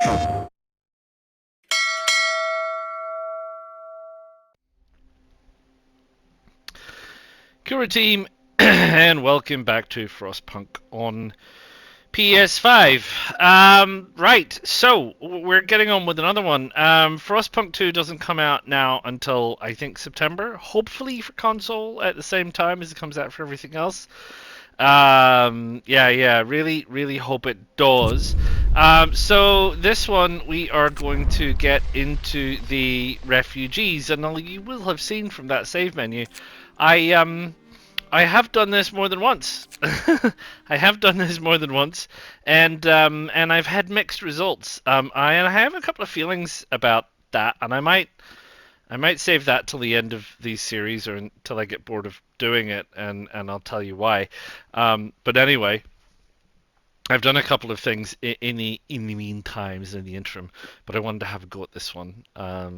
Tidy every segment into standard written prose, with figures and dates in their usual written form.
Kura team, and welcome back to FrostPunk on PS5. Right, so we're getting on with another one. FrostPunk 2 doesn't come out now until I think September, hopefully for console at the same time as it comes out for everything else. Really hope it does. So this one we are going to get into the refugees, and you will have seen from that save menu, I have done this more than once. I have done this more than once, and I've had mixed results. I have a couple of feelings about that, and I might save that till the end of these series or until I get bored of doing it, and I'll tell you why. But anyway, I've done a couple of things in the meantime, in the interim, but I wanted to have a go at this one.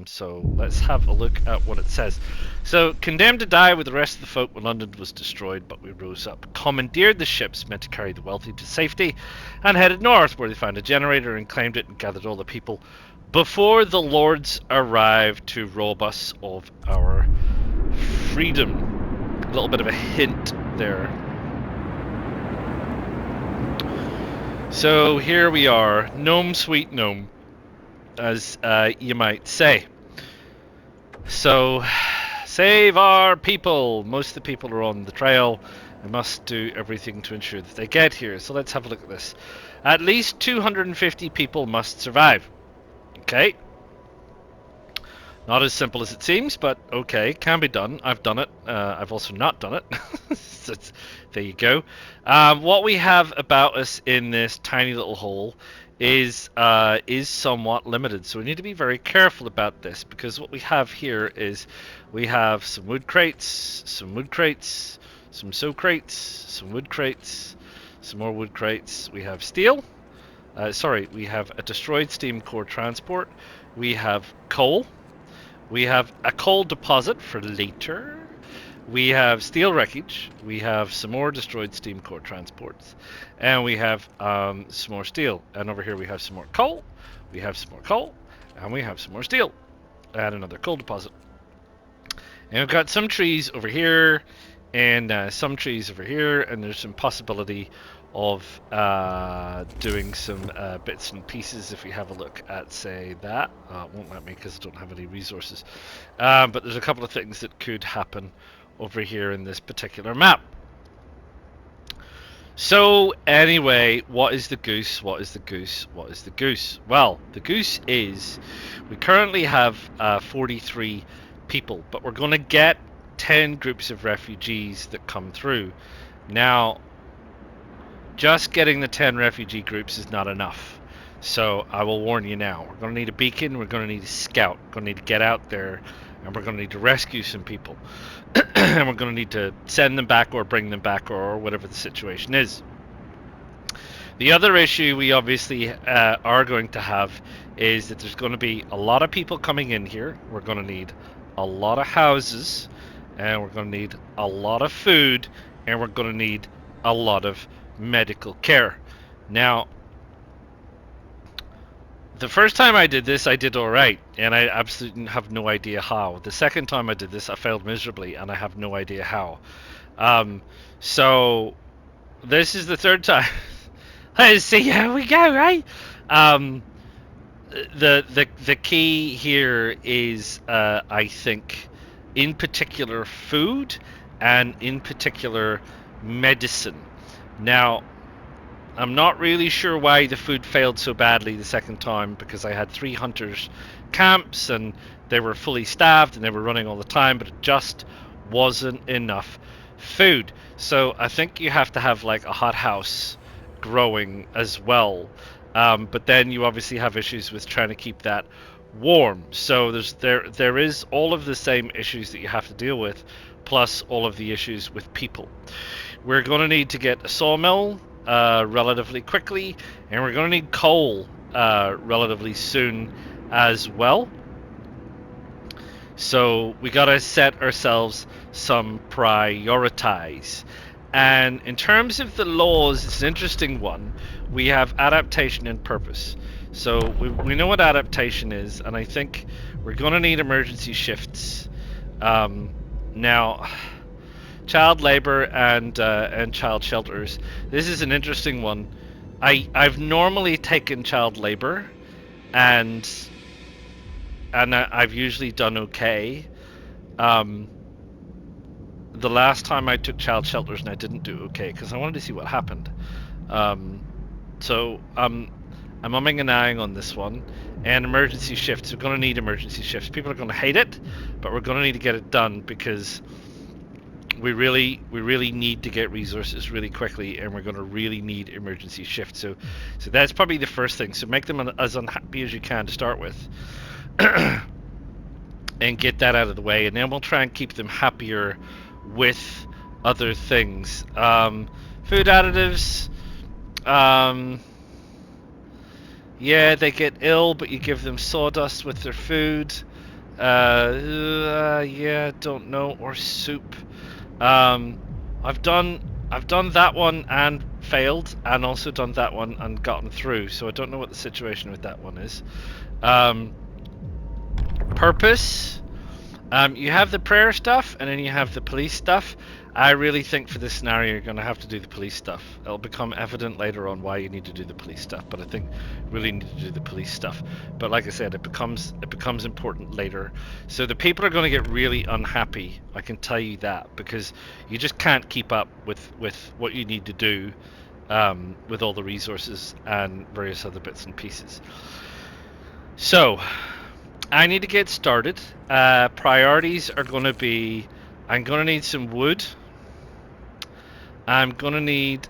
So let's have a look at what it says. So, condemned to die with the rest of the folk when London was destroyed, but we rose up, commandeered the ships meant to carry the wealthy to safety, and headed north, where they found a generator and claimed it and gathered all the people before the lords arrived to rob us of our freedom. A little bit of a hint there. So here we are, gnome sweet gnome, as you might say. So, save our people. Most of the people are on the trail. We must do everything to ensure that they get here. So let's have a look at this. At least 250 people must survive. Okay. Not as simple as it seems, but okay, can be done. I've done it. I've also not done it. So there you go. What we have about us in this tiny little hole is somewhat limited, so we need to be very careful about this, because what we have here is we have some wood crates, some wood crates, some crates, some wood crates, some more wood crates. We have steel. We have a destroyed steam core transport. We have coal. We have a coal deposit for later. We have steel wreckage. We have some more destroyed steam core transports. And we have some more steel. And over here we have some more coal. We have some more coal. And we have some more steel. And another coal deposit. And we've got some trees over here. And some trees over here. And there's some possibility of doing some bits and pieces. If we have a look at, say, that, it won't let me because I don't have any resources, but there's a couple of things that could happen over here in this particular map. So anyway, what is the goose? What is the goose? What is the goose? Well, the goose is we currently have 43 people, but we're going to get 10 groups of refugees that come through. Now, just getting the 10 refugee groups is not enough. So I will warn you now. We're going to need a beacon. We're going to need a scout. We're going to need to get out there, and we're going to need to rescue some people. And we're going to need to send them back or bring them back, or whatever the situation is. The other issue we obviously are going to have is that there's going to be a lot of people coming in here. We're going to need a lot of houses, and we're going to need a lot of food, and we're going to need a lot of medical care. Now, the first time I did this, I did alright, and I absolutely have no idea how. The second time I did this, I failed miserably, and I have no idea how. So, this is the third time. Let's see how we go, right? The key here is, I think, in particular food, and in particular medicine. Now, I'm not really sure why the food failed so badly the second time, because I had 3 hunters camps and they were fully staffed and they were running all the time, but it just wasn't enough food. So I think you have to have like a hothouse growing as well. But then you obviously have issues with trying to keep that warm. So there is all of the same issues that you have to deal with, plus all of the issues with people. We're going to need to get a sawmill relatively quickly, and we're going to need coal relatively soon as well. So we got to set ourselves some prioritize. And in terms of the laws, it's an interesting one. We have adaptation and purpose. So we know what adaptation is, and I think we're going to need emergency shifts. Now, child labor and child shelters. This is an interesting one. I've normally taken child labor, and I've usually done okay. Um, the last time I took child shelters and I didn't do okay because I wanted to see what happened. Um, so I'm umming and ahhing on this one. And emergency shifts. We're going to need emergency shifts. People are going to hate it, but we're going to need to get it done because we really need to get resources really quickly, and we're going to really need emergency shifts. So that's probably the first thing. So make them as unhappy as you can to start with, and get that out of the way, and then we'll try and keep them happier with other things. Food additives. Yeah, they get ill, but you give them sawdust with their food. Yeah, don't know. Or soup. I've done that one and failed, and also done that one and gotten through. So I don't know what the situation with that one is. Purpose. You have the prayer stuff, and then you have the police stuff. I really think for this scenario, you're going to have to do the police stuff. It'll become evident later on why you need to do the police stuff, but I think really need to do the police stuff. But like I said, it becomes important later. So the people are going to get really unhappy. I can tell you that, because you just can't keep up with what you need to do with all the resources and various other bits and pieces. So I need to get started. Priorities are going to be, I'm going to need some wood. I'm going to need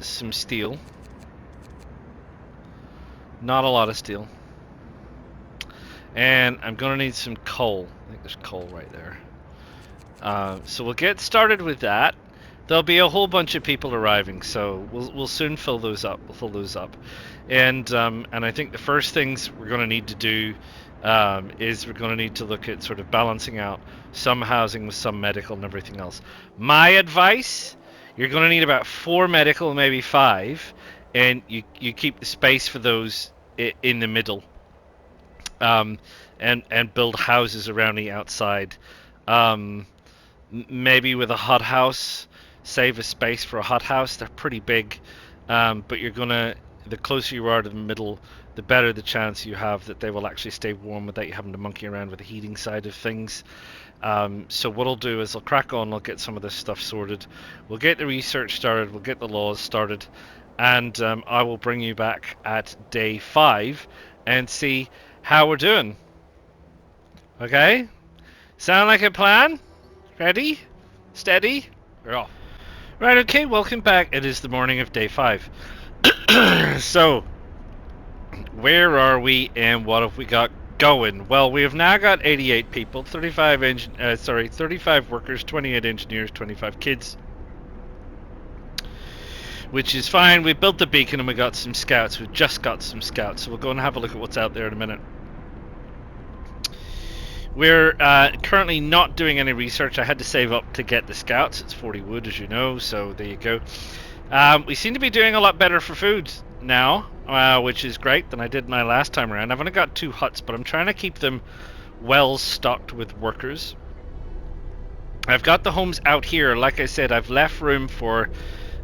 some steel. Not a lot of steel. And I'm going to need some coal. I think there's coal right there. So we'll get started with that. There'll be a whole bunch of people arriving, so we'll soon fill those up. And I think the first things we're going to need to do is we're going to need to look at sort of balancing out some housing with some medical and everything else. My advice: you're going to need about 4 medical, maybe 5, and you keep the space for those in the middle, and build houses around the outside. Maybe with a hothouse, save a space for a hothouse. They're pretty big, but you're gonna, the closer you are to the middle, the better the chance you have that they will actually stay warm without you having to monkey around with the heating side of things. So what I'll do is I'll crack on, I'll get some of this stuff sorted, we'll get the research started, we'll get the laws started, and I will bring you back at day 5 and see how we're doing. Okay? Sound like a plan? Ready? Steady? We're off. Right, okay, welcome back. It is the morning of day 5. So, where are we and what have we got going? Well, we have now got 88 people, 35 workers, 28 engineers, 25 kids. Which is fine. We built the beacon and we got some scouts. We've just got some scouts, so we'll go and have a look at what's out there in a minute. We're currently not doing any research. I had to save up to get the scouts. It's 40 wood, as you know, so there you go. We seem to be doing a lot better for food now, which is great than I did my last time around. I've only got 2 huts, but I'm trying to keep them well stocked with workers. I've got the homes out here. Like I said, I've left room for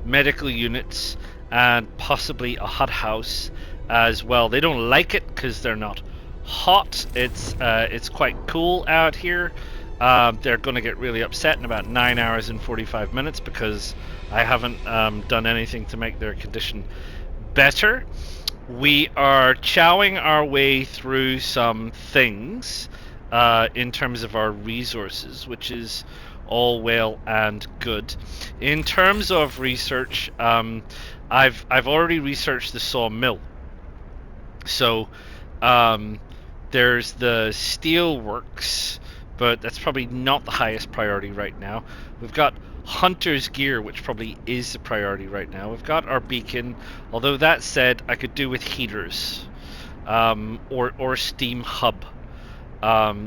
medical units and possibly a hothouse as well. They don't like it because they're not hot. It's quite cool out here. They're going to get really upset in about 9 hours and 45 minutes because I haven't done anything to make their condition better. We are chowing our way through some things in terms of our resources, which is all well and good. In terms of research, I've already researched the sawmill. So there's the steel works, but that's probably not the highest priority right now. We've got hunter's gear, which probably is the priority right now. We've got our beacon, although that said, I could do with heaters or steam hub.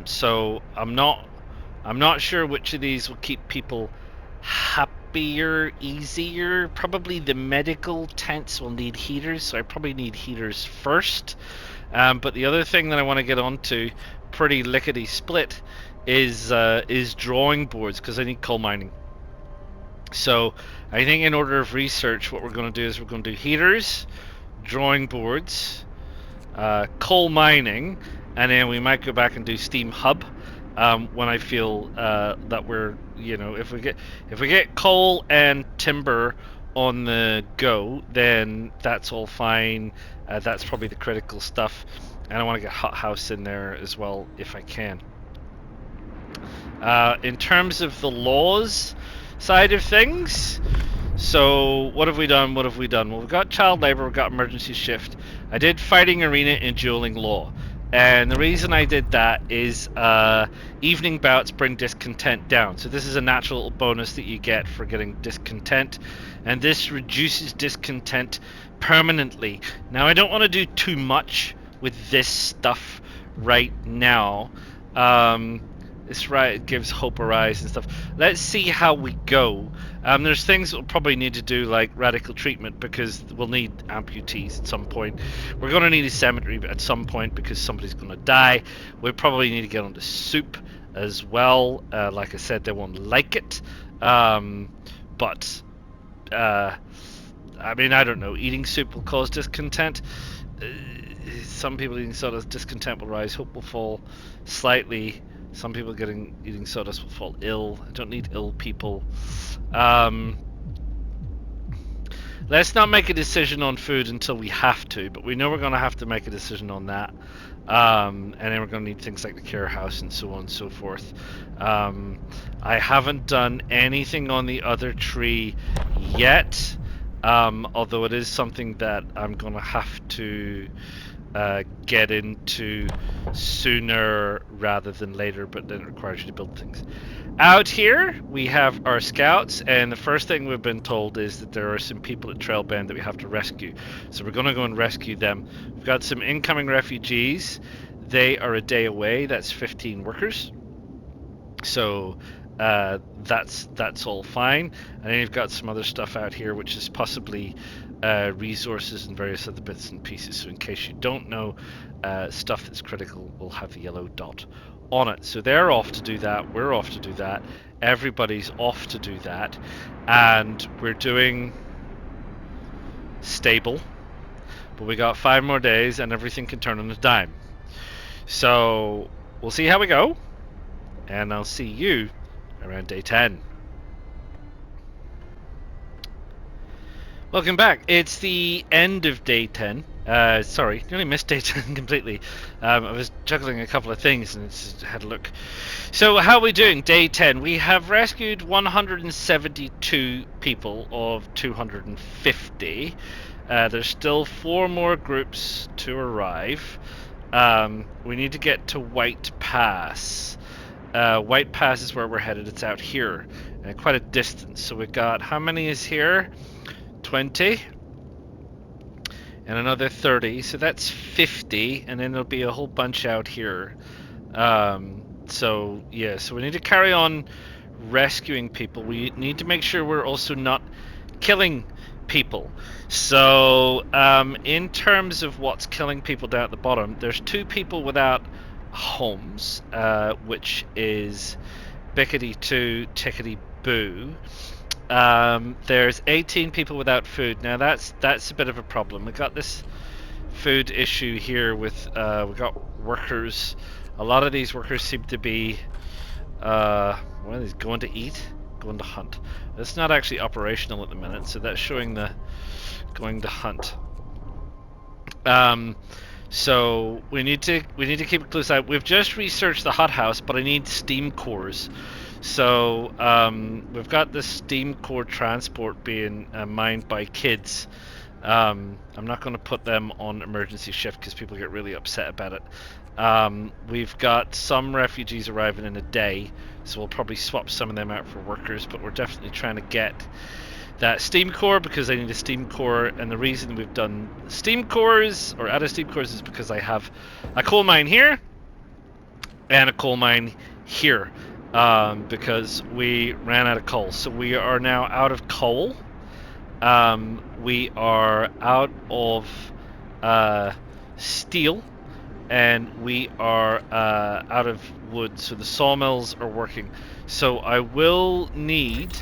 So I'm not sure which of these will keep people easier. Probably the medical tents will need heaters, so I probably need heaters first. But the other thing that I want to get onto, pretty lickety split, is drawing boards, because I need coal mining. So I think in order of research, what we're going to do is we're going to do heaters, drawing boards, coal mining, and then we might go back and do steam hub when I feel that we're, if we get coal and timber on the go, then that's all fine. That's probably the critical stuff, and I want to get hothouse in there as well if I can. In terms of the laws side of things, so what have we done? Well, we've got child labor, we've got emergency shift. I did fighting arena and dueling law, and the reason I did that is evening bouts bring discontent down. So this is a natural little bonus that you get for getting discontent, and this reduces discontent permanently. Now I don't want to do too much with this stuff right now. It's right, it gives hope arise and stuff. Let's see how we go. There's things we'll probably need to do, like radical treatment, because we'll need amputees at some point. We're going to need a cemetery at some point because somebody's going to die. We probably need to get onto soup as well. Like I said, they won't like it. But I mean, I don't know. Eating soup will cause discontent. Some people eating sawdust, discontent will rise. Hope will fall slightly. Some people eating sawdust will fall ill. I don't need ill people. Let's not make a decision on food until we have to, but we know we're going to have to make a decision on that. And then we're going to need things like the care house and so on and so forth. I haven't done anything on the other tree yet, although it is something that I'm going to have to get into sooner rather than later, but then it requires you to build things. Out here we have our scouts, and the first thing we've been told is that there are some people at Trailbend that we have to rescue, so we're going to go and rescue them. We've got some incoming refugees. They are a day away. That's 15 workers, so that's all fine. And then you've got some other stuff out here, which is possibly resources and various other bits and pieces. So in case you don't know, stuff that's critical will have the yellow dot on it. So they're off to do that. We're off to do that. Everybody's off to do that, and we're doing stable. But we got 5 more days, and everything can turn on a dime. So we'll see how we go, and I'll see you around day 10. Welcome back. It's the end of day 10. Sorry, nearly missed day 10 completely. I was juggling a couple of things and just had a look. So how are we doing? Day 10. We have rescued 172 people of 250. There's still 4 more groups to arrive. We need to get to White Pass. White Pass is where we're headed. It's out here, quite a distance. So we've got, how many is here? 20 and another 30, so that's 50, and then there'll be a whole bunch out here. So yeah, so we need to carry on rescuing people. We need to make sure we're also not killing people. So in terms of what's killing people down at the bottom, there's 2 people without homes, which is Bickety 2 Tickety Boo. There's 18 people without food. Now that's a bit of a problem. We got this food issue here with we got workers. A lot of these workers seem to be what are these, going to eat, going to hunt. It's not actually operational at the minute, so that's showing the going to hunt. So we need to keep a close eye. We've just researched the hothouse, but I need steam cores. So we've got the steam core transport being mined by kids. I'm not going to put them on emergency shift because people get really upset about it. We've got some refugees arriving in a day, so we'll probably swap some of them out for workers, but we're definitely trying to get that steam core because I need a steam core, and the reason we've done steam cores or added steam cores is because I have a coal mine here and a coal mine here. because we ran out of coal. So we are now out of coal. We are out of steel, and we are out of wood. So the sawmills are working. So I will need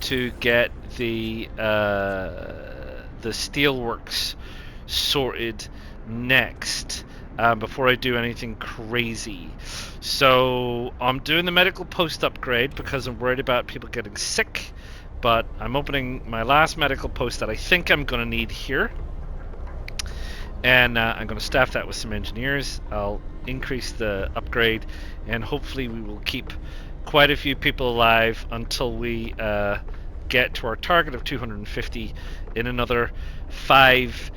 to get the steelworks sorted next, before I do anything crazy. So I'm doing the medical post upgrade because I'm worried about people getting sick, but I'm opening my last medical post that I think I'm going to need here, and I'm going to staff that with some engineers. I'll increase the upgrade, and hopefully we will keep quite a few people alive until we get to our target of 250 in another 5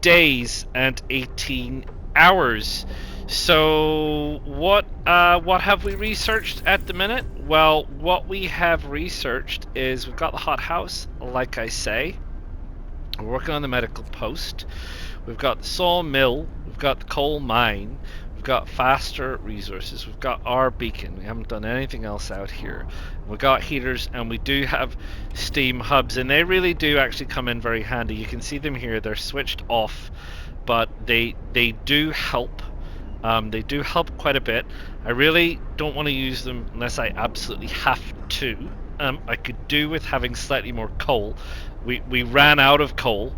days and 18 hours. So what have we researched at the minute? Well, what we have researched is we've got the hothouse, like I say. We're working on the medical post. We've got the sawmill. We've got the coal mine. We've got faster resources. We've got our beacon. We haven't done anything else out here. We've got heaters, and we do have steam hubs, and they really do actually come in very handy. You can see them here. They're switched off, but they do help. They do help quite a bit. I really don't want to use them unless I absolutely have to. I could do with having slightly more coal. We ran out of coal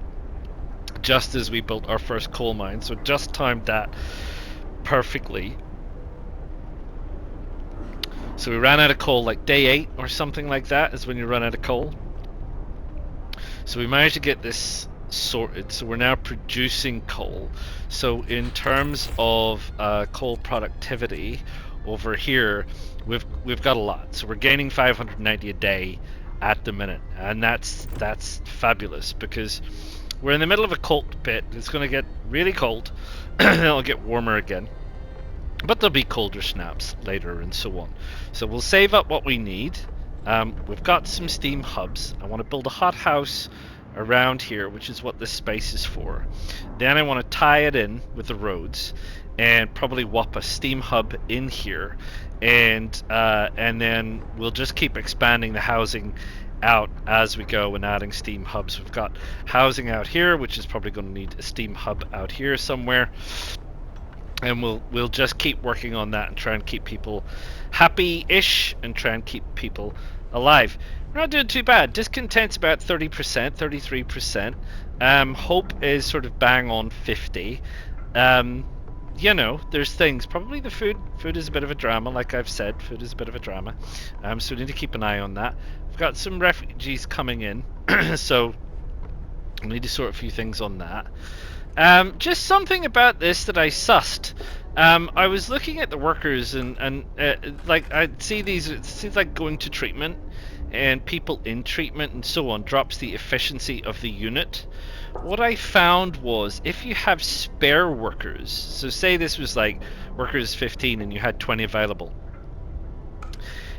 just as we built our first coal mine, so just timed that perfectly. So we ran out of coal like day 8 or something like that is when you run out of coal. So we managed to get this sorted, so we're now producing coal. So in terms of coal productivity over here, we've got a lot. So we're gaining 590 a day at the minute, and that's fabulous because we're in the middle of a cold pit. It's going to get really cold. It'll get warmer again, but there'll be colder snaps later and so on. So we'll save up what we need. We've got some steam hubs. I want to build a hothouse around here, which is what this space is for. Then I want to tie it in with the roads and probably whop a steam hub in here, and then we'll just keep expanding the housing out as we go and adding steam hubs. We've got housing out here, which is probably going to need a steam hub out here somewhere, and we'll just keep working on that and try and keep people happy-ish and try and keep people alive. We're not doing too bad. Discontent's about 30%, 33%. Hope is sort of bang on 50. You know, there's things. Probably the food. Food is a bit of a drama, like I've said. Food is a bit of a drama. So we need to keep an eye on that. We've got some refugees coming in, so we need to sort a few things on that. Just something about this that I sussed. I was looking at the workers and like I see these. It seems like going to treatment and people in treatment and so on drops the efficiency of the unit. What I found was if you have spare workers, so say this was like workers 15 and you had 20 available.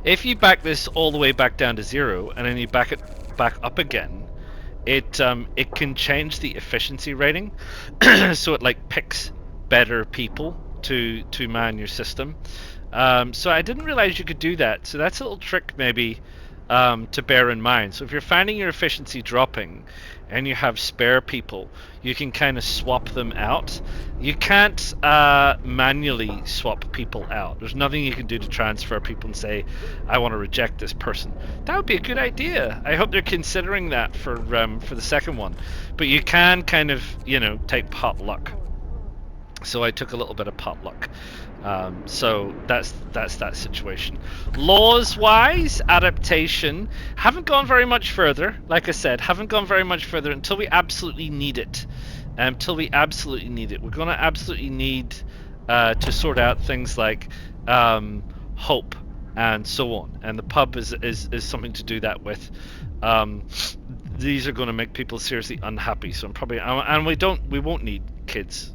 If you back this all the way back down to 0 and then you back it back up again, it can change the efficiency rating, so it like picks better people to man your system. So I didn't realize you could do that. So that's a little trick maybe to bear in mind. So if you're finding your efficiency dropping and you have spare people, you can kind of swap them out. You can't manually swap people out. There's nothing you can do to transfer people and say, I want to reject this person. That would be a good idea. I hope they're considering that for the second one. But you can kind of, you know, take pot luck. So I took a little bit of pot luck. So that's that situation. Laws wise, adaptation, haven't gone very much further. Like I said, haven't gone very much further until we absolutely need it. We're going to absolutely need to sort out things like hope and so on. And the pub is something to do that with. These are going to make people seriously unhappy. So I'm probably, and we won't need kids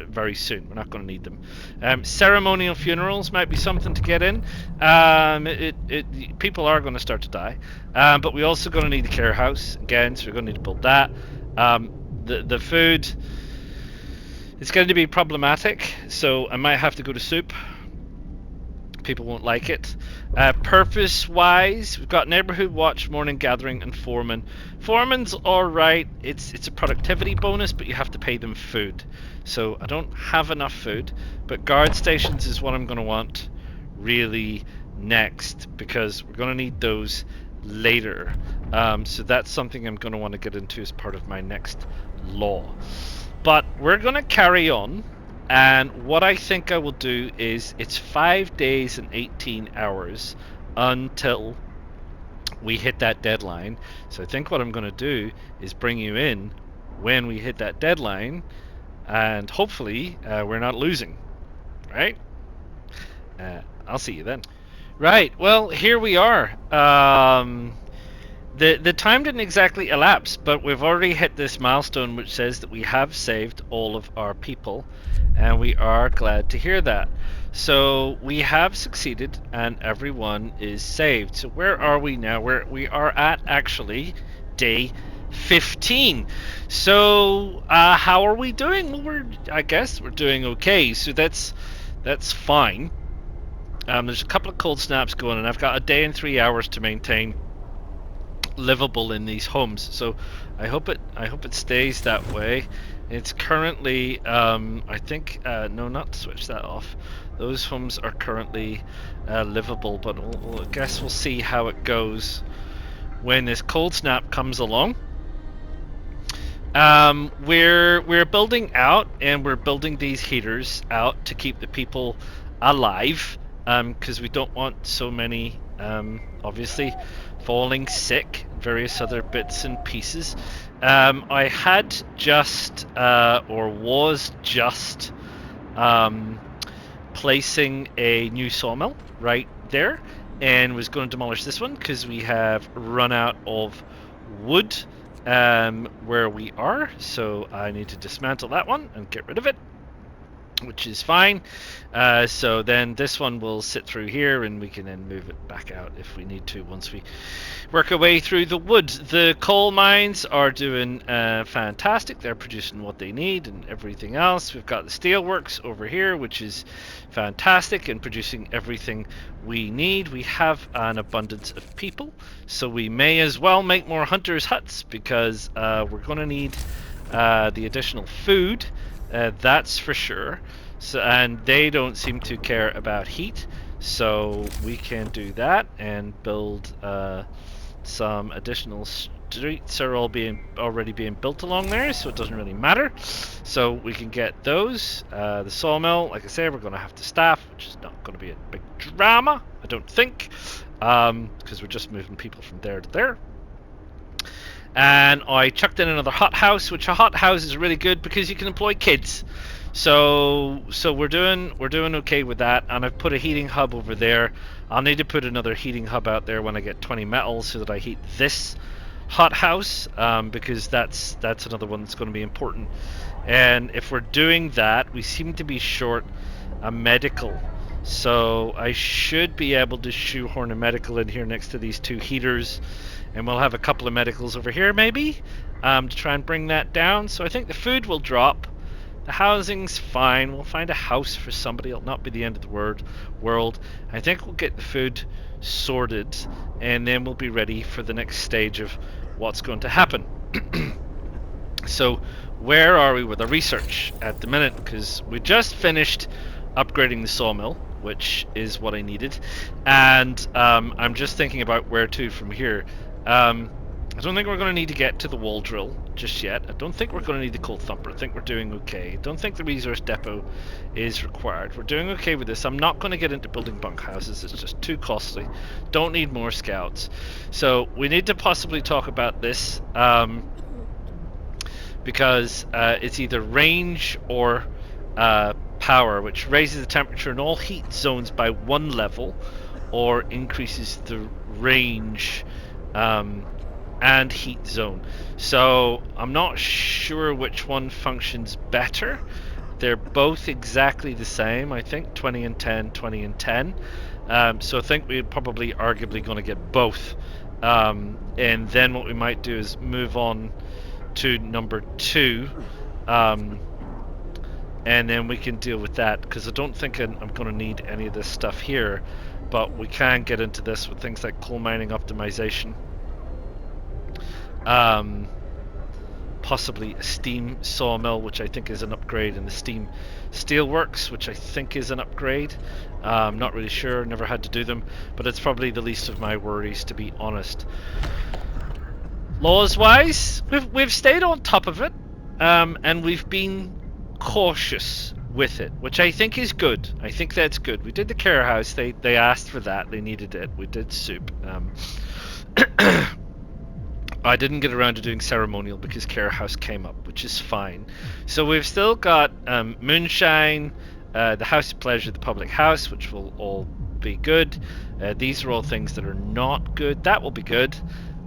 very soon. We're not going to need them. Ceremonial funerals might be something to get in. People are going to start to die, but we also going to need a care house again, so we're going to need to build that. The food is going to be problematic, so I might have to go to soup. people won't like it. Purpose-wise, we've got Neighborhood Watch, Morning Gathering, and Foreman. Foreman's alright. It's a productivity bonus, but you have to pay them food. So I don't have enough food, but guard stations is what I'm going to want really next, because we're going to need those later. So that's something I'm going to want to get into as part of my next law. But we're going to carry on. And what I think I will do is, it's 5 days and 18 hours until we hit that deadline. So I think what I'm going to do is bring you in when we hit that deadline, and hopefully we're not losing, right? I'll see you then. Right, well, here we are. The time didn't exactly elapse, but we've already hit this milestone which says that we have saved all of our people, and we are glad to hear that. So we have succeeded, and everyone is saved. So where are we now? We are at, actually, day 15. So how are we doing? Well, I guess we're doing okay. So that's fine. There's a couple of cold snaps going, and I've got a day and 3 hours to maintain livable in these homes. So I hope it stays that way. It's currently I think no, not switch that off. Those homes are currently livable, but I guess we'll see how it goes when this cold snap comes along. We're building out, and we're building these heaters out to keep the people alive, because we don't want so many obviously falling sick, various other bits and pieces. I had just or was just placing a new sawmill right there, and was going to demolish this one because we have run out of wood where we are, so I need to dismantle that one and get rid of it, which is fine. So then this one will sit through here, and we can then move it back out if we need to once we work our way through the wood. The coal mines are doing fantastic. They're producing what they need and everything else. We've got the steelworks over here, which is fantastic and producing everything we need. We have an abundance of people, so we may as well make more hunters' huts, because we're going to need the additional food. That's for sure. So, and they don't seem to care about heat, so we can do that and build some additional streets. Are already being built along there, so it doesn't really matter. So we can get those. The sawmill, like I say, we're going to have to staff, which is not going to be a big drama, I don't think, because we're just moving people from there to there. And I chucked in another hothouse, which a hothouse is really good because you can employ kids. So we're doing okay with that. And I've put a heating hub over there. I'll need to put another heating hub out there when I get 20 metal, so that I heat this hothouse, because that's another one that's going to be important. And if we're doing that, we seem to be short a medical. So I should be able to shoehorn a medical in here next to these two heaters. And we'll have a couple of medicals over here, maybe, to try and bring that down. So I think the food will drop. The housing's fine. We'll find a house for somebody. It'll not be the end of the world. I think we'll get the food sorted, and then we'll be ready for the next stage of what's going to happen. So where are we with our research at the minute? Because we just finished upgrading the sawmill, which is what I needed. And I'm just thinking about where to from here. I don't think we're going to need to get to the wall drill just yet. I don't think we're going to need the coal thumper. I think we're doing okay. I don't think the resource depot is required. We're doing okay with this. I'm not going to get into building bunkhouses. It's just too costly. Don't need more scouts. So we need to possibly talk about this, because it's either range or power, which raises the temperature in all heat zones by 1 level, or increases the range and heat zone. So I'm not sure which one functions better. They're both exactly the same, I think, 20 and 10, 20 and 10. So I think we're probably arguably going to get both. And then what we might do is move on to number 2, and then we can deal with that, because I don't think I'm going to need any of this stuff here, but we can get into this with things like coal mining optimization, possibly a steam sawmill, which I think is an upgrade, and the steam steelworks, which I think is an upgrade. Not really sure, never had to do them, but it's probably the least of my worries, to be honest. Laws wise, we've stayed on top of it, and we've been cautious with it, which I think is good. I think that's good. We did the care house. They asked for that. They needed it. We did soup. I didn't get around to doing ceremonial because care house came up, which is fine. So we've still got moonshine, the house of pleasure, the public house, which will all be good. These are all things that are not good. That will be good.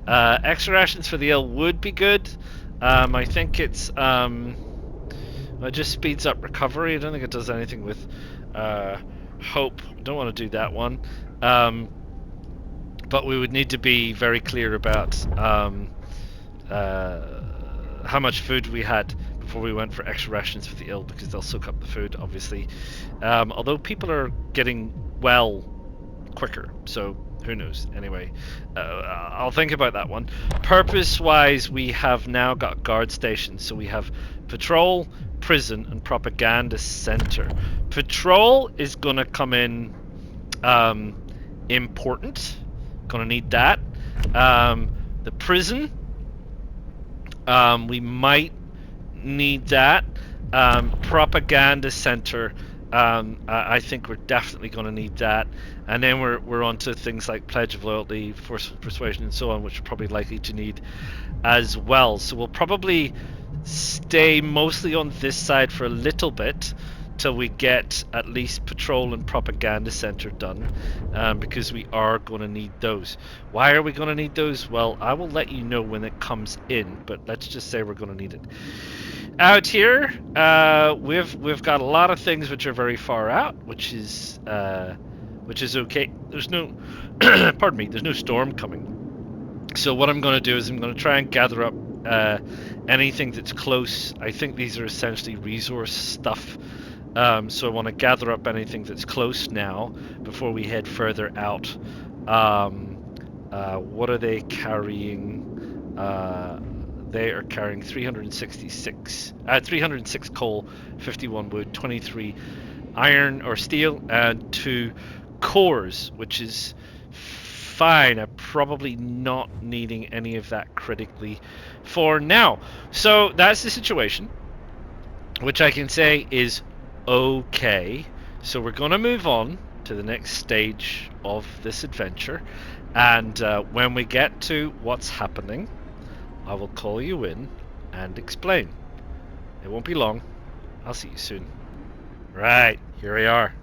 Extra rations for the ill would be good. I think it's it just speeds up recovery. I don't think it does anything with hope. Don't want to do that one. But we would need to be very clear about how much food we had before we went for extra rations for the ill, because they'll soak up the food, obviously. Although people are getting well quicker, so who knows. Anyway, I'll think about that one. Purpose-wise, we have now got guard stations. So we have patrol, prison, and propaganda center. Patrol is going to come in important. Gonna need that. The prison, we might need that. Propaganda center, I think we're definitely going to need that. And then we're on to things like pledge of loyalty, forceful persuasion, and so on, which we're probably likely to need as well. So we'll probably stay mostly on this side for a little bit till we get at least patrol and propaganda center done, because we are going to need those. Why are we going to need those? Well, I will let you know when it comes in, but let's just say we're going to need it. Out here, we've got a lot of things which are very far out, which is okay. There's no pardon me, there's no storm coming. So what I'm going to do is I'm going to try and gather up anything that's close. I think these are essentially resource stuff. So I want to gather up anything that's close now before we head further out. What are they carrying? They are carrying 306 coal, 51 wood, 23 iron or steel, and 2 cores, which is fine. I'm probably not needing any of that critically for now. So that's the situation, which I can say is okay. So we're going to move on to the next stage of this adventure, and when we get to what's happening, I will call you in and explain. It won't be long. I'll see you soon. Right, here we are.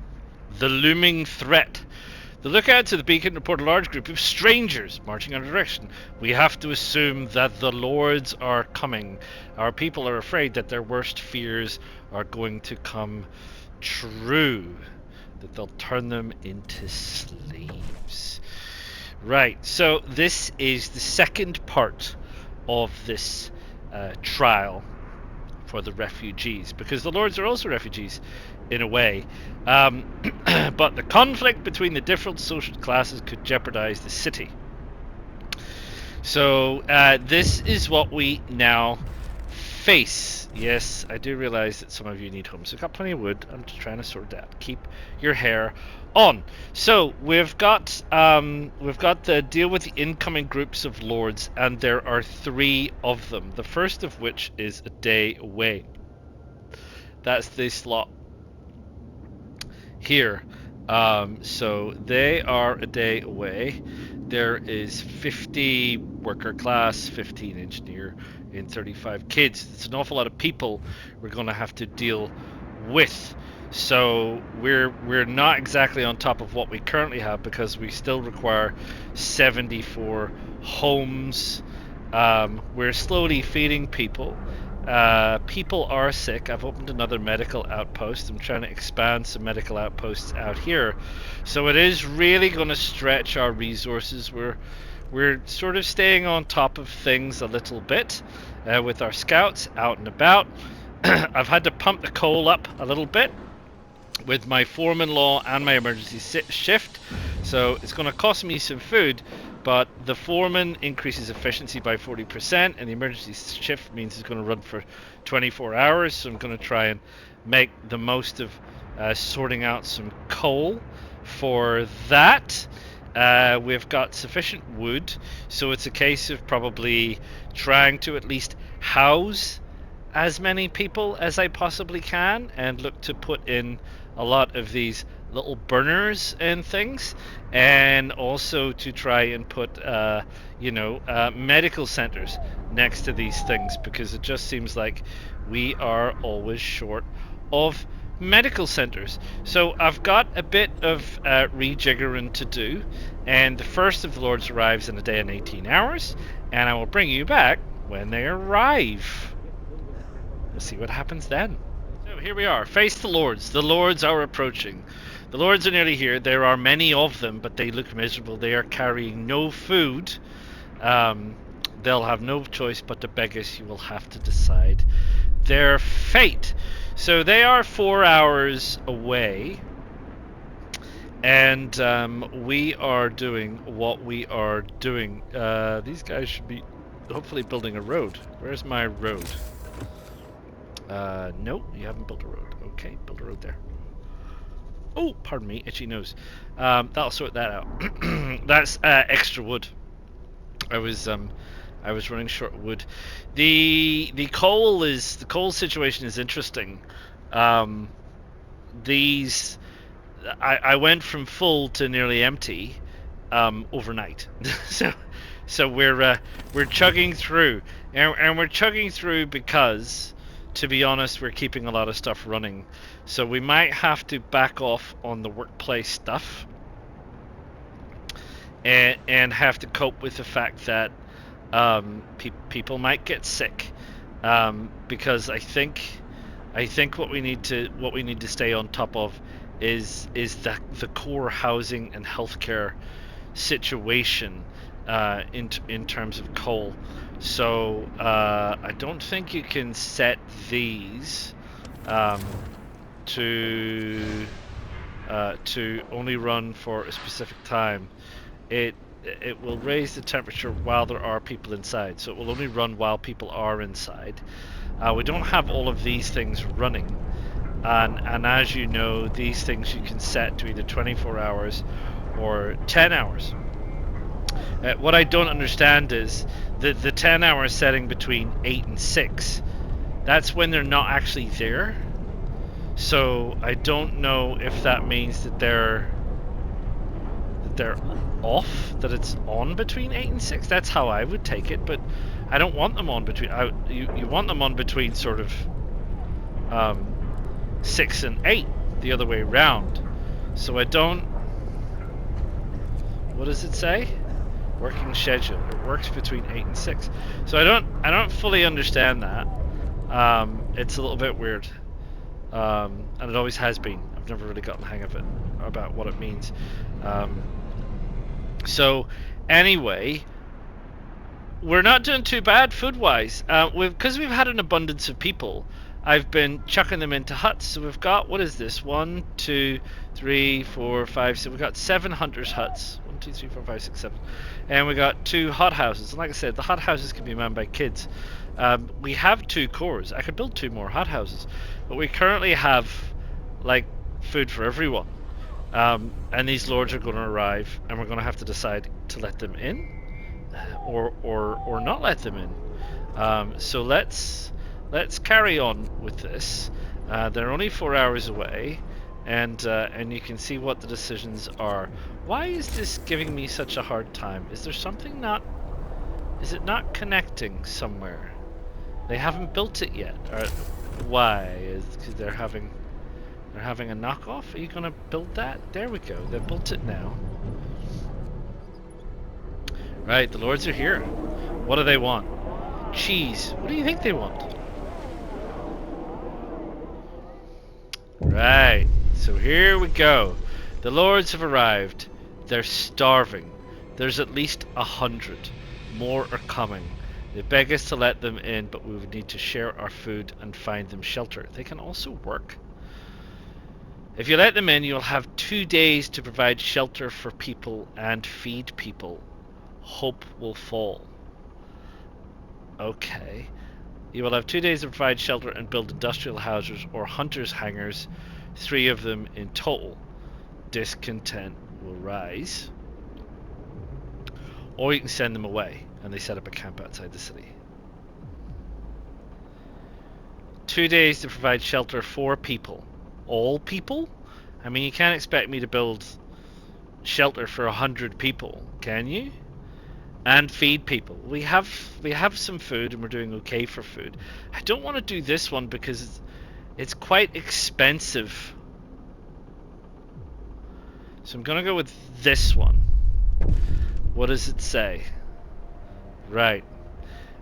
The looming threat. The lookout to the beacon report a large group of strangers marching in our direction. We have to assume that the lords are coming. Our people are afraid that their worst fears are going to come true, that they'll turn them into slaves. Right, so this is the second part of this trial for the refugees, because the lords are also refugees in a way, but the conflict between the different social classes could jeopardize the city. So this is what we now face. Yes, I do realize that some of you need homes. I've got plenty of wood. I'm just trying to sort that. Keep your hair on. So we've got the deal with the incoming groups of lords, and there are 3 of them. The first of which is a day away. That's the slot here. So they are a day away. There is 50 worker class, 15 engineer, and 35 kids. It's an awful lot of people we're going to have to deal with. So we're not exactly on top of what we currently have, because we still require 74 homes. We're slowly feeding people. People are sick. I've opened another medical outpost. I'm trying to expand some medical outposts out here. So it is really going to stretch our resources. We're sort of staying on top of things a little bit with our scouts out and about. I've had to pump the coal up a little bit with my foreman-law and my emergency shift, so it's going to cost me some food, but the foreman increases efficiency by 40% and the emergency shift means it's going to run for 24 hours, so I'm going to try and make the most of sorting out some coal for that. We've got sufficient wood, so it's a case of probably trying to at least house as many people as I possibly can and look to put in a lot of these little burners and things, and also to try and put medical centers next to these things, because it just seems like we are always short of medical centers. So I've got a bit of rejiggering to do, and the first of the Lords arrives in a day and 18 hours, and I will bring you back when they arrive. We'll see what happens then. So here we are. Face the Lords. The Lords are approaching. The Lords are nearly here. There are many of them, but they look miserable. They are carrying no food. They'll have no choice but to beg us. You will have to decide their fate. So they are 4 hours away. And we are doing what we are doing. These guys should be hopefully building a road. Where's my road? No, you haven't built a road. Okay, build a road there. Oh, pardon me, itchy nose. That'll sort that out. That's extra wood. I was running short of wood. The coal situation is interesting. I went from full to nearly empty overnight. so we're chugging through, and we're chugging through because, to be honest, we're keeping a lot of stuff running. So we might have to back off on the workplace stuff and have to cope with the fact that people might get sick, because I think what we need to stay on top of is the core housing and healthcare situation in terms of coal. So I don't think you can set these to only run for a specific time. It will raise the temperature while there are people inside, so it will only run while people are inside. We don't have all of these things running, and as you know, these things you can set to either 24 hours or 10 hours. What I don't understand is the 10-hour setting between 8 and 6. That's when they're not actually there. So I don't know if that means that they're off, that it's on between 8 and 6. That's how I would take it, but I don't want them on between. You want them on between sort of 6 and 8, the other way around. So I don't. What does it say? Working schedule. It works between 8 and 6. So I don't fully understand that. It's a little bit weird, and it always has been. I've never really gotten the hang of it, about what it means. So anyway, we're not doing too bad food-wise. Because we've had an abundance of people, I've been chucking them into huts. So we've got, what is this? 1, 2, 3, 4, 5, 6. We've got 7 hunters' huts. 1, 2, 3, 4, 5, 6, 7. And we got 2 hot houses. And like I said, the hot houses can be manned by kids. We have 2 cores. I could build 2 more hot houses, but we currently have like food for everyone. And these lords are going to arrive, and we're going to have to decide to let them in, or not let them in. So let's carry on with this. They're only 4 hours away, and you can see what the decisions are. Why is this giving me such a hard time? Is there something not? Is it not connecting somewhere? They haven't built it yet. Or why? Is because they're having a knockoff? Are you gonna build that? There we go. They built it now. Right, the lords are here. What do they want? Cheese. What do you think they want? Right. So here we go. The lords have arrived. They're starving. There's at least 100. More are coming. They beg us to let them in, but we would need to share our food and find them shelter. They can also work. If you let them in, you'll have 2 days to provide shelter for people and feed people. Hope will fall. Okay. You will have 2 days to provide shelter and build industrial houses or hunters' hangars, 3 of them in total. Discontent will rise. Or you can send them away, and they set up a camp outside the city. 2 days to provide shelter for people. All people? I mean, you can't expect me to build shelter for 100 people, can you? And feed people. We have some food, and we're doing okay for food. I don't want to do this one because it's quite expensive. So I'm gonna go with this one. What does it say? Right.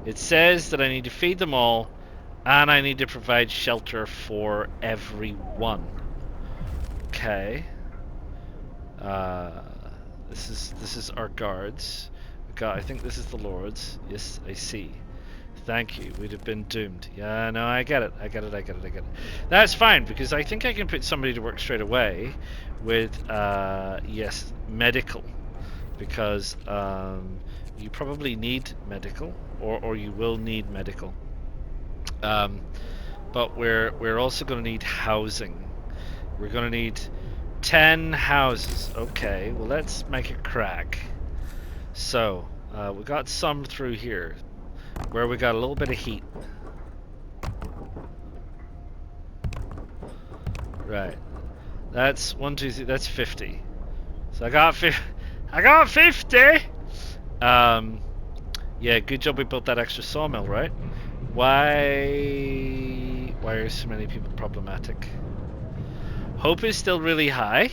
It says that I need to feed them all, and I need to provide shelter for everyone. Okay. This is our guards. I think this is the Lord's. Yes, I see. Thank you. We'd have been doomed. Yeah, no, I get it. I get it. That's fine, because I think I can put somebody to work straight away with, yes, medical. Because you probably need medical, or you will need medical. But we're also going to need housing. We're going to need 10 houses. Okay, well, let's make a crack. So, we got some through here, where we got a little bit of heat. Right. That's 1, 2, 3, that's 50. So I got 50! Yeah, good job we built that extra sawmill, right? Why are so many people problematic? Hope is still really high,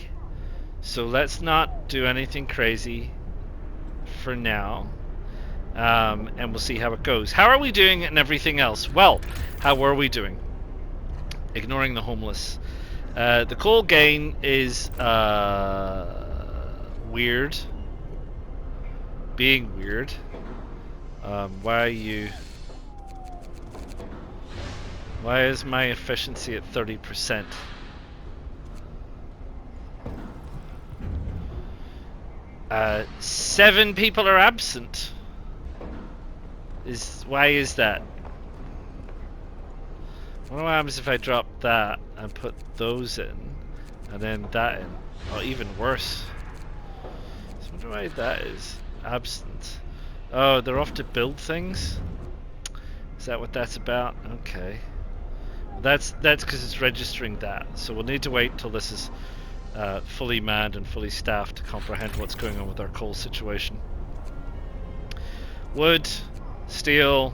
so let's not do anything crazy for now, and we'll see how it goes. How are we doing and everything else? Well, how were we doing? Ignoring the homeless. The coal gain is weird. Being weird. Why are you... Why is my efficiency at 30%? Seven people are absent. Why is that? I wonder what happens if I drop that and put those in, and then that in. Oh, even worse. So I wonder why that is absent. Oh, they're off to build things? Is that what that's about? Okay. That's because it's registering that. So we'll need to wait till this is fully manned and fully staffed to comprehend what's going on with our coal situation. Wood, steel,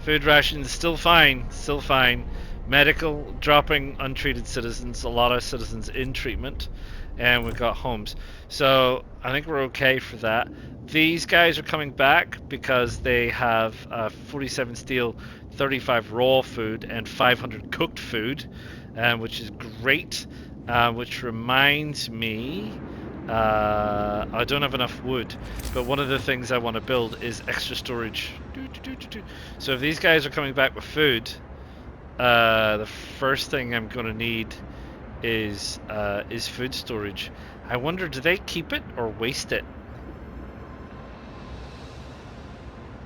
food rations, still fine. Medical, dropping untreated citizens, a lot of citizens in treatment, and we've got homes. So I think we're okay for that. These guys are coming back because they have 47 steel, 35 raw food, and 500 cooked food, which is great. Which reminds me, I don't have enough wood, but one of the things I want to build is extra storage. So if these guys are coming back with food, the first thing I'm going to need is food storage. I wonder, do they keep it or waste it?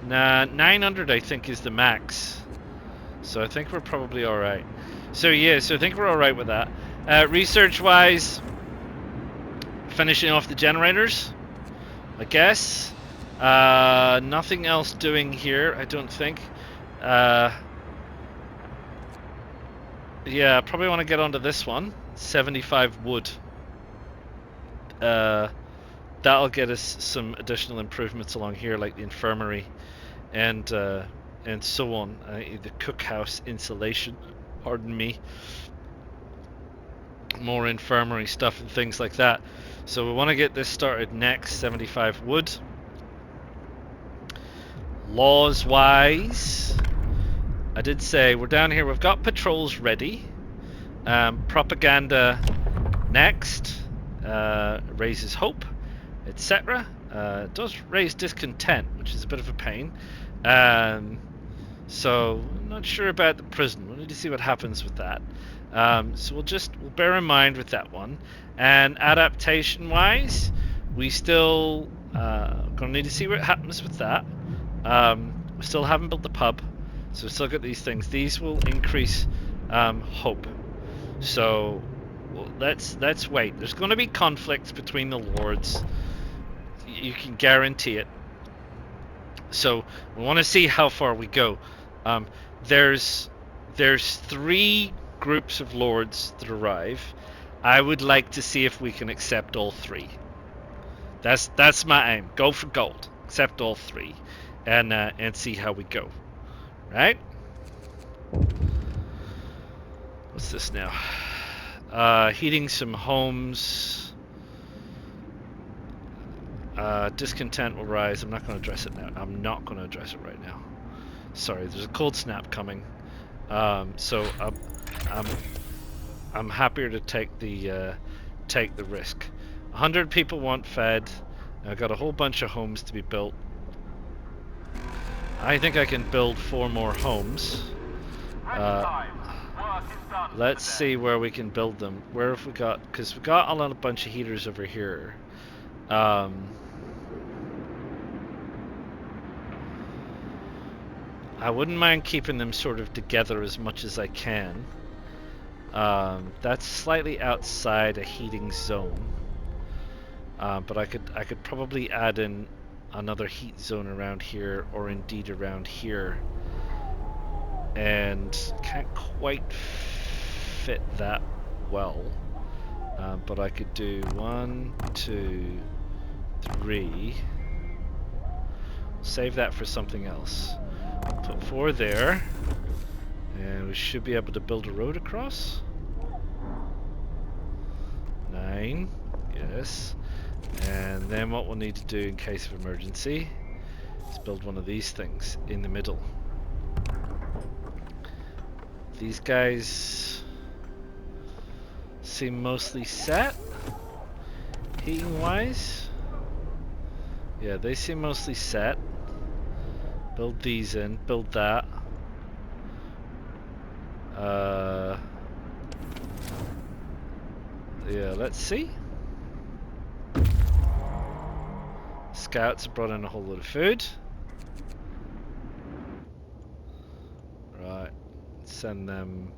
Nah, 900 I think is the max. So I think we're probably alright. So yeah, so I think we're alright with that. Research-wise, finishing off the generators, I guess. Nothing else doing here, I don't think. Yeah, probably want to get onto this one. 75 wood. That'll get us some additional improvements along here, like the infirmary and so on. The cookhouse insulation, pardon me. More infirmary stuff and things like that. So we want to get this started next. 75 wood. Laws wise, I did say we're down here. We've got patrols ready. Propaganda next. Raises hope, etc. It does raise discontent, which is a bit of a pain. So I'm not sure about the prison. We'll need to see what happens with that. So we'll bear in mind with that one. And adaptation wise, we still gonna need to see what happens with that. We still haven't built the pub, so we still got these things. These will increase hope. So let's wait. There's going to be conflicts between the lords. You can guarantee it. So we want to see how far we go. There's 3 groups of lords that arrive. I would like to see if we can accept all 3. That's my aim. Go for gold. Accept all 3, and see how we go. Right? What's this now? Heating some homes. Discontent will rise. I'm not going to address it now. I'm not going to address it right now. Sorry, there's a cold snap coming. So I'm happier to take the risk. 100 people want fed. I've got a whole bunch of homes to be built. I think I can build 4 more homes. Let's see where we can build them. Where have we got? Because we've got a bunch of heaters over here. I wouldn't mind keeping them sort of together as much as I can. That's slightly outside a heating zone. But I could probably add in another heat zone around here, or indeed around here. And can't quite fit that well. But I could do 1, 2, 3. Save that for something else. Put 4 there. And we should be able to build a road across. 9. Yes. And then what we'll need to do in case of emergency is build one of these things in the middle. These guys seem mostly set, heating wise. Yeah, they seem mostly set. Build these in, build that. Yeah, let's see. Scouts have brought in a whole lot of food. Right, send them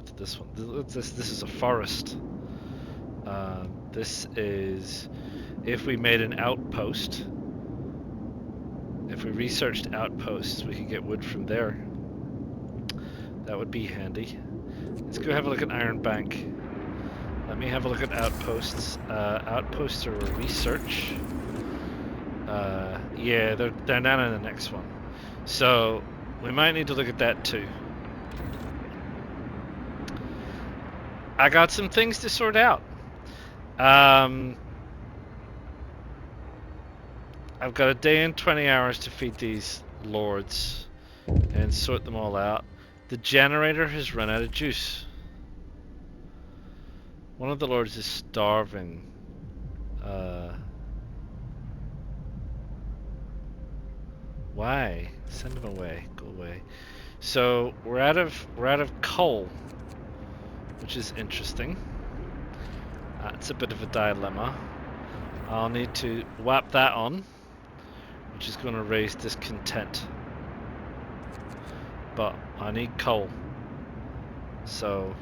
to this one. This is a forest. This is if we made an outpost. If we researched outposts, we could get wood from there. That would be handy. Let's go have a look at Iron Bank. Let me have a look at outposts. Outposts are research. Yeah, they're down in the next one. So we might need to look at that too. I got some things to sort out. I've got a day and 20 hours to feed these lords and sort them all out. The generator has run out of juice. One of the lords is starving. Why? Send him away. Go away. So we're out of coal, which is interesting. That's a bit of a dilemma. I'll need to whap that on, which is going to raise discontent. But I need coal. So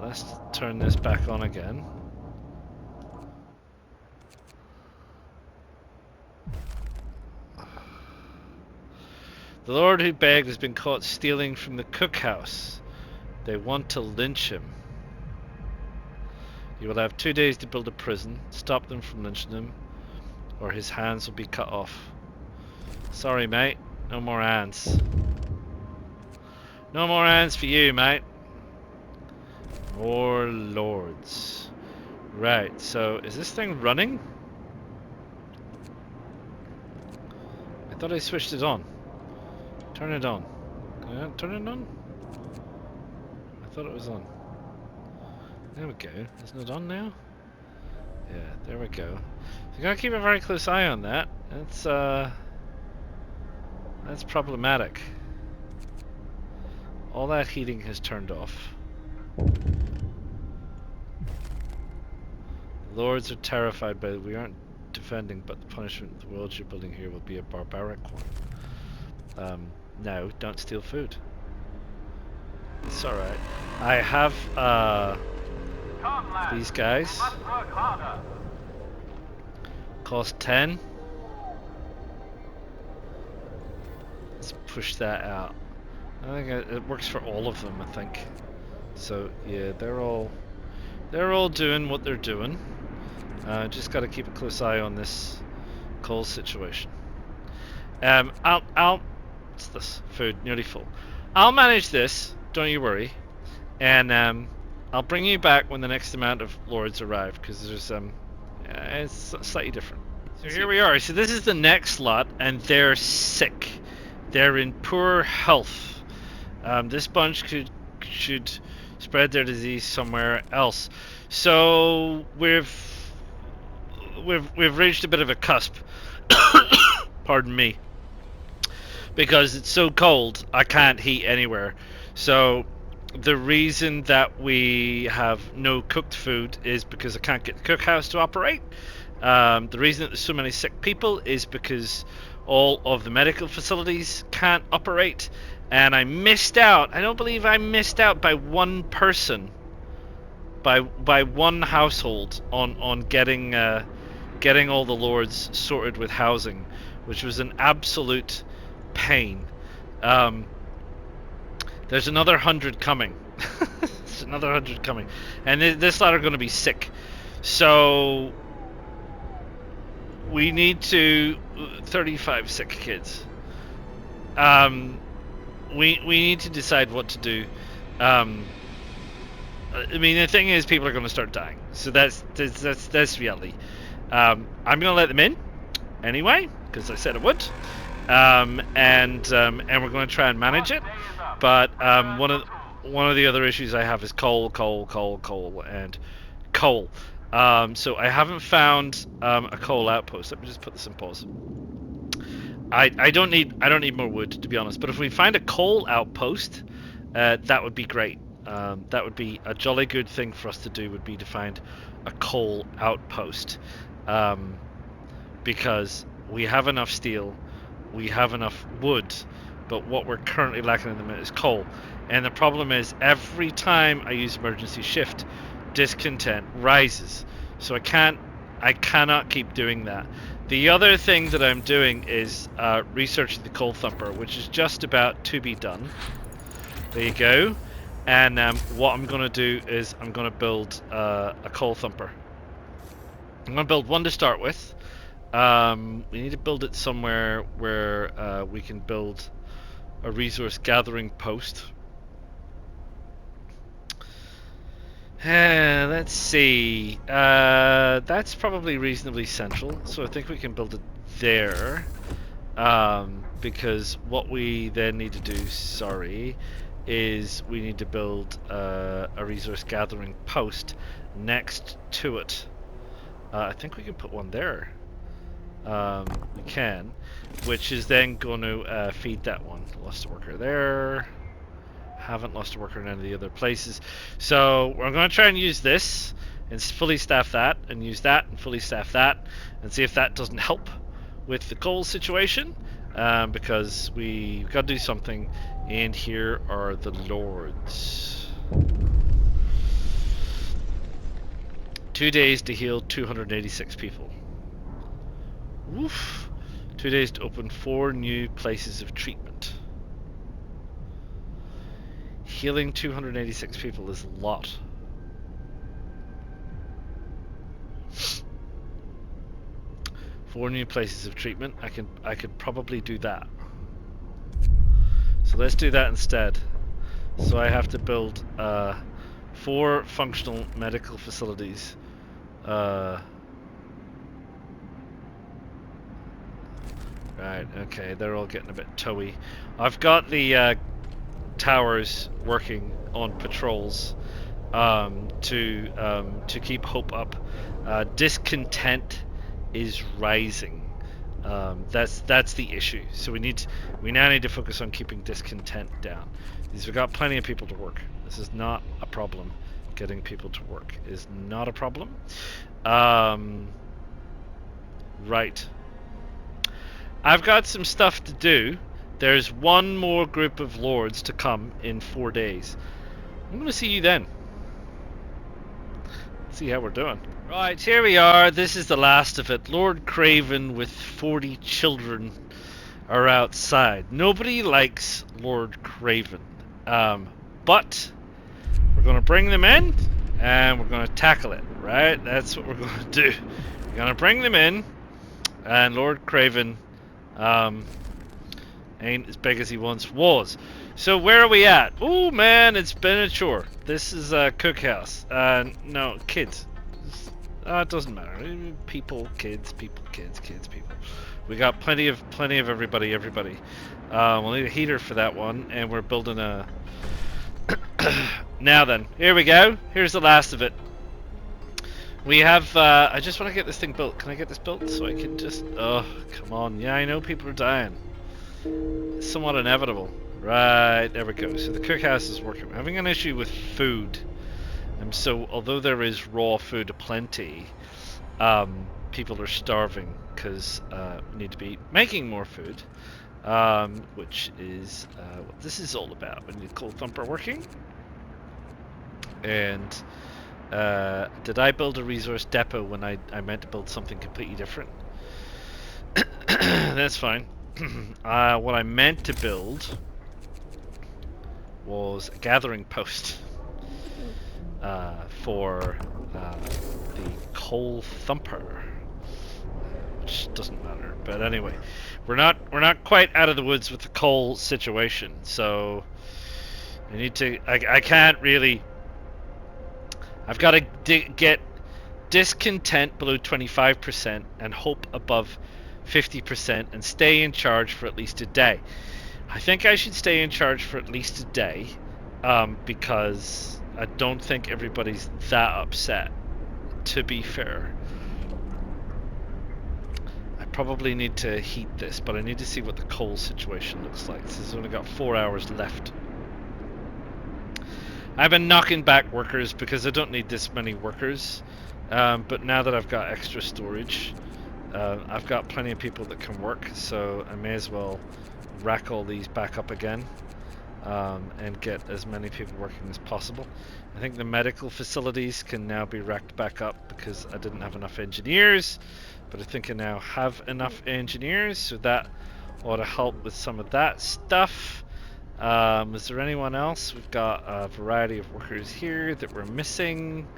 let's turn this back on again. The lord who begged has been caught stealing from the cookhouse. They want to lynch him. You will have 2 days to build a prison. Stop them from lynching him, or his hands will be cut off. Sorry, mate. No more hands. No more hands for you, mate. More lords. Right, so is this thing running? I thought I switched it on. Turn it on. Can I turn it on? I thought it was on. There we go. Isn't it on now? Yeah, there we go. So you gotta keep a very close eye on that. That's problematic. All that heating has turned off. Lords are terrified by we aren't defending, but the punishment the world you're building here will be a barbaric one. No, don't steal food. It's alright. I have these guys. Cost 10. Let's push that out. I think it works for all of them, I think. So yeah, they're all doing what they're doing. Just got to keep a close eye on this coal situation. What's this? Food, nearly full. I'll manage this, don't you worry. And I'll bring you back when the next amount of lords arrive, because there's it's slightly different. So here we are. So this is the next lot, and they're sick. They're in poor health. This bunch should spread their disease somewhere else. So we've reached a bit of a cusp. Pardon me. Because it's so cold, I can't heat anywhere. So the reason that we have no cooked food is because I can't get the cookhouse to operate. The reason that there's so many sick people is because all of the medical facilities can't operate. And I missed out. I don't believe I missed out by one person, by one household on getting all the lords sorted with housing, which was an absolute pain. There's another 100 coming. There's another 100 coming, and this lot are going to be sick. So we need to 35 sick kids. We need to decide what to do. I mean, the thing is, people are going to start dying, so that's reality. I'm going to let them in anyway, because I said I would. And we're going to try and manage it. But one of the other issues I have is coal, and coal. So I haven't found a coal outpost. Let me just put this in pause. I don't need more wood, to be honest. But if we find a coal outpost, that would be great. That would be a jolly good thing for us to do. Would be to find a coal outpost, because we have enough steel, we have enough wood, but what we're currently lacking in the minute is coal. And the problem is, every time I use emergency shift, discontent rises. So I cannot keep doing that. The other thing that I'm doing is researching the coal thumper, which is just about to be done. There you go. And what I'm going to do is I'm going to build a coal thumper. I'm going to build one to start with. We need to build it somewhere where we can build a resource gathering post. Let's see. That's probably reasonably central, so I think we can build it there. Because what we then need to do, is we need to build a resource gathering post next to it. I think we can put one there. We can, which is then going to feed that one. Lost a worker there. Haven't lost a worker in any of the other places. So we're going to try and use this and fully staff that, and use that and fully staff that, and see if that doesn't help with the coal situation. Because we've got to do something. And here are the lords. 2 days to heal 286 people. Woof. 2 days to open 4 new places of treatment. Healing 286 people is a lot. Four new places of treatment. I could probably do that. So let's do that instead. So I have to build 4 functional medical facilities. Right, okay, they're all getting a bit towy. I've got the towers working on patrols. to keep hope up. Discontent is rising. That's the issue. So we now need to focus on keeping discontent down. Because we've got plenty of people to work. This is not a problem. Getting people to work is not a problem. Right. I've got some stuff to do. There's one more group of lords to come in 4 days. I'm going to see you then. See how we're doing. Right, here we are. This is the last of it. Lord Craven with 40 children are outside. Nobody likes Lord Craven. But we're going to bring them in and we're going to tackle it, right? That's what we're going to do. We're going to bring them in, and Lord Craven ain't as big as he once was. So where are we at? Oh man, it's been a chore. This is a cookhouse. No, kids. It doesn't matter. People, kids, people, kids, people. We got plenty of everybody. We'll need a heater for that one, and we're building a. Now then, here we go. Here's the last of it. We have. I just want to get this thing built. Can I get this built so I can just? Oh, come on. Yeah, I know people are dying. It's somewhat inevitable. Right, there we go. So the cookhouse is working. I'm having an issue with food. So although there is raw food aplenty, people are starving because we need to be making more food, which is what this is all about. We need Cold Thumper working. And did I build a resource depot when I meant to build something completely different? That's fine. What I meant to build was a gathering post for the Coal Thumper, which doesn't matter. But anyway, we're not quite out of the woods with the coal situation, so I need to. I can't really. I've got to get discontent below 25% and hope above 50% and stay in charge for at least a day. I think I should stay in charge for at least a day because I don't think everybody's that upset, to be fair. I probably need to heat this, but I need to see what the coal situation looks like. This has only got 4 hours left. I've been knocking back workers because I don't need this many workers, but now that I've got extra storage, I've got plenty of people that can work, so I may as well rack all these back up again and get as many people working as possible. I think the medical facilities can now be racked back up because I didn't have enough engineers, but I think I now have enough engineers, so that ought to help with some of that stuff. Is there anyone else? We've got a variety of workers here that we're missing,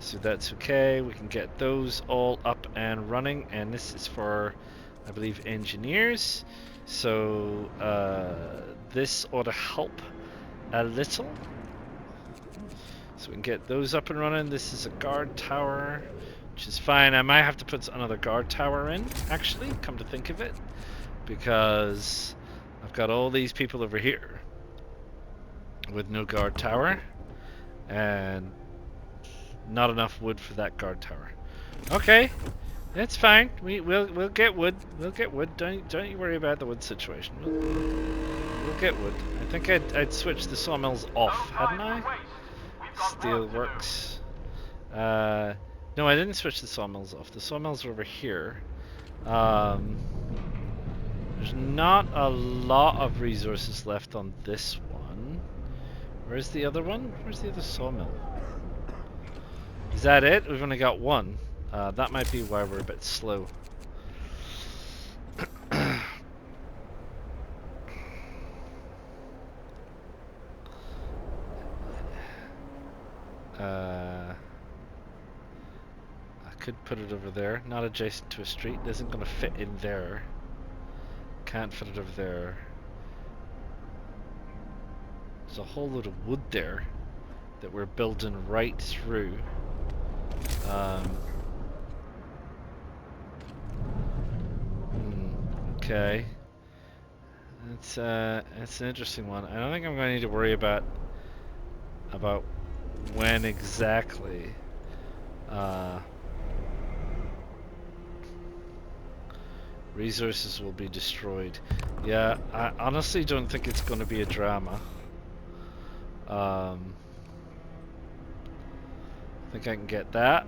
so that's okay. We can get those all up and running, and this is for, I believe, engineers. So this ought to help a little. So we can get those up and running. This is a guard tower, which is fine. I might have to put another guard tower in, actually, come to think of it, because I've got all these people over here with no guard tower and not enough wood for that guard tower. Okay, that's fine. We'll get wood. We'll get wood. Don't you worry about the wood situation. We'll get wood. I think I'd switch the sawmills off, hadn't I? Steel works. No, I didn't switch the sawmills off. The sawmills are over here. There's not a lot of resources left on this one. Where's the other one? Where's the other sawmill? Is that it? We've only got one. That might be why we're a bit slow. I could put it over there, not adjacent to a street. It isn't going to fit in there. Can't fit it over there. There's a whole load of wood there that we're building right through. Okay. It's an interesting one. I don't think I'm going to need to worry about when exactly. Resources will be destroyed. Yeah, I honestly don't think it's going to be a drama. I think I can get that.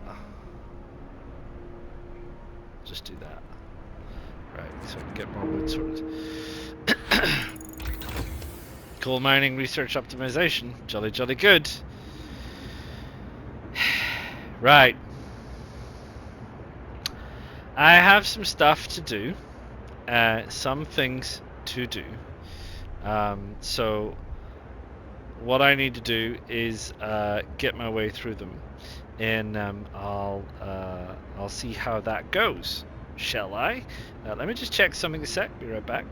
Just do that. Right, so I can get more wood sorted. Coal mining research optimization. Jolly jolly good. Right. I have some stuff to do. Some things to do. So what I need to do is get my way through them, and I'll see how that goes. Shall I? Let me just check something a sec. Be right back.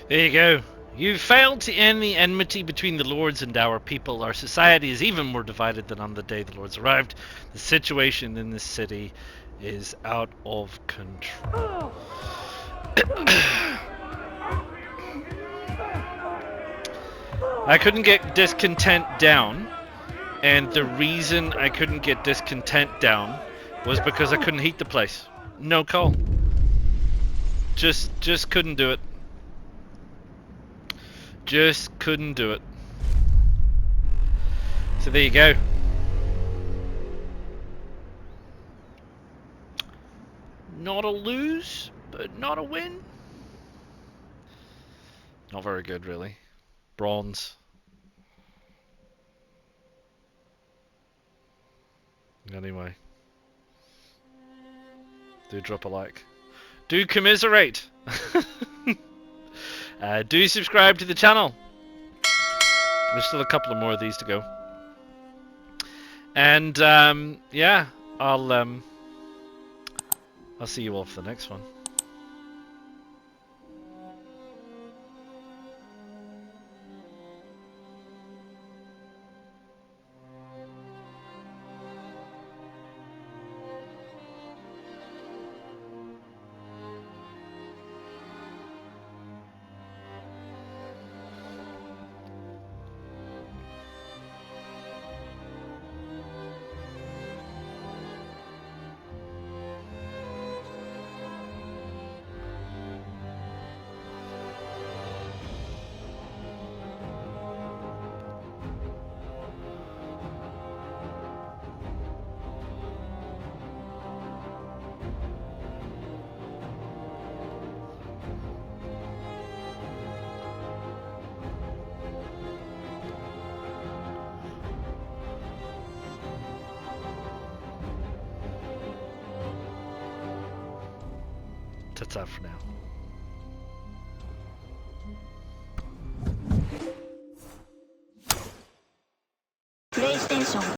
There you go. You failed to end the enmity between the lords and our people. Our society is even more divided than on the day the lords arrived. The situation in this city is out of control. I couldn't get discontent down, and the reason I couldn't get discontent down was because I couldn't heat the place. No call. Just couldn't do it. Just couldn't do it. So there you go. Not a lose, but not a win. Not very good, really. Bronze. Anyway. Do drop a like. Do commiserate. Do subscribe to the channel. There's still a couple of more of these to go. And yeah, I'll see you all for the next one. Ta-ta for now. PlayStation